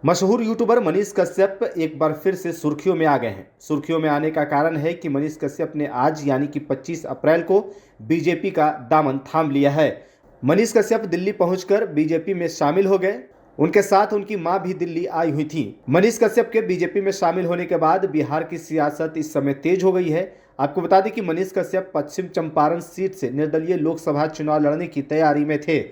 मशहूर यूट्यूबर मनीष कश्यप एक बार फिर से सुर्खियों में आ गए हैं। सुर्खियों में आने का कारण है कि मनीष कश्यप ने आज यानी कि 25 अप्रैल को बीजेपी का दामन थाम लिया है। मनीष कश्यप दिल्ली पहुंचकर बीजेपी में शामिल हो गए। उनके साथ उनकी मां भी दिल्ली आई हुई थी। मनीष कश्यप के बीजेपी में शामिल होने के बाद बिहार की सियासत इस समय तेज हो गई है। आपको बता दें कि मनीष कश्यप पश्चिम चंपारण सीट से निर्दलीय लोकसभा चुनाव लड़ने की तैयारी में थे,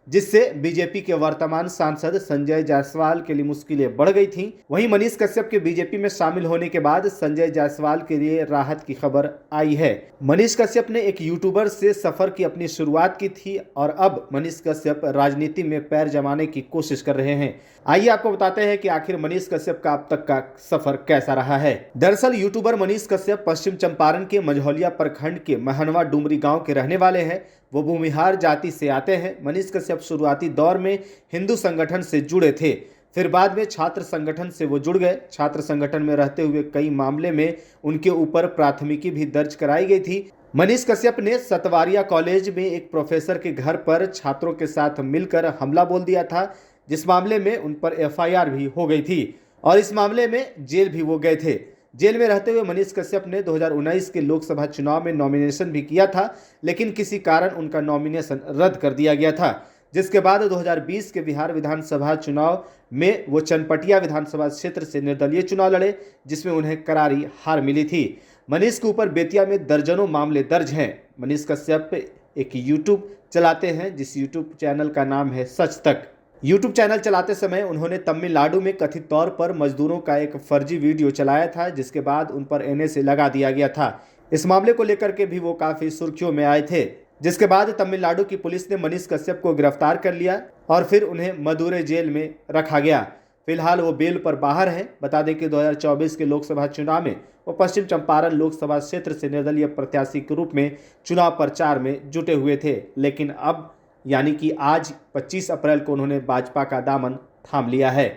जिससे बीजेपी के वर्तमान सांसद संजय जायसवाल के लिए मुश्किलें बढ़ गई थीं। वहीं मनीष कश्यप के बीजेपी में शामिल होने के बाद संजय जायसवाल के लिए राहत की खबर आई है। मनीष कश्यप ने एक यूट्यूबर से सफर की अपनी शुरुआत की थी और अब मनीष कश्यप राजनीति में पैर जमाने की कोशिश कर रहे हैं। आइए आपको बताते हैं कि आखिर मनीष कश्यप का अब तक का सफर कैसा रहा है। दरअसल यूट्यूबर मनीष कश्यप पश्चिम चंपारण के मझौलिया प्रखंड के महनवा डुमरी गांव के रहने वाले हैं। वो भूमिहार जाति से आते हैं। मनीष कश्यप शुरुआती दौर में हिंदू संगठन से जुड़े थे, फिर बाद में छात्र संगठन से वो जुड़ गए। छात्र संगठन में रहते हुए कई मामले में उनके ऊपर प्राथमिकी भी दर्ज कराई गई थी। मनीष कश्यप ने सतवारिया कॉलेज में एक प्रोफेसर के घर पर छात्रों के साथ मिलकर हमला बोल दिया था, जिस मामले में उन पर एफआईआर भी हो गई थी और इस मामले में जेल भी वो गए थे। जेल में रहते हुए मनीष कश्यप ने 2019 के लोकसभा चुनाव में नॉमिनेशन भी किया था, लेकिन किसी कारण उनका नॉमिनेशन रद्द कर दिया गया था, जिसके बाद 2020 के बिहार विधानसभा चुनाव में वो चनपटिया विधानसभा क्षेत्र से निर्दलीय चुनाव लड़े, जिसमें उन्हें करारी हार मिली थी। मनीष के ऊपर बेतिया में दर्जनों मामले दर्ज हैं। मनीष कश्यप एक यूट्यूब चलाते हैं, जिस यूट्यूब चैनल का नाम है सच तक। यूट्यूब चैनल चलाते समय उन्होंने तमिलनाडु में कथित तौर पर मजदूरों का एक फर्जी वीडियो चलाया था, जिसके बाद उन पर एनए लगा दिया गया था। इस मामले को लेकर के भी वो काफी सुर्खियों में आए थे, जिसके बाद तमिलनाडु की पुलिस ने मनीष कश्यप को गिरफ्तार कर लिया और फिर उन्हें मदुरै जेल में रखा गया। फिलहाल वो बेल पर बाहर हैं। बता दें कि 2024 के लोकसभा चुनाव में वो पश्चिम चंपारण लोकसभा क्षेत्र से निर्दलीय प्रत्याशी के रूप में चुनाव प्रचार में जुटे हुए थे, लेकिन अब यानी कि आज 25 अप्रैल को उन्होंने भाजपा का दामन थाम लिया है।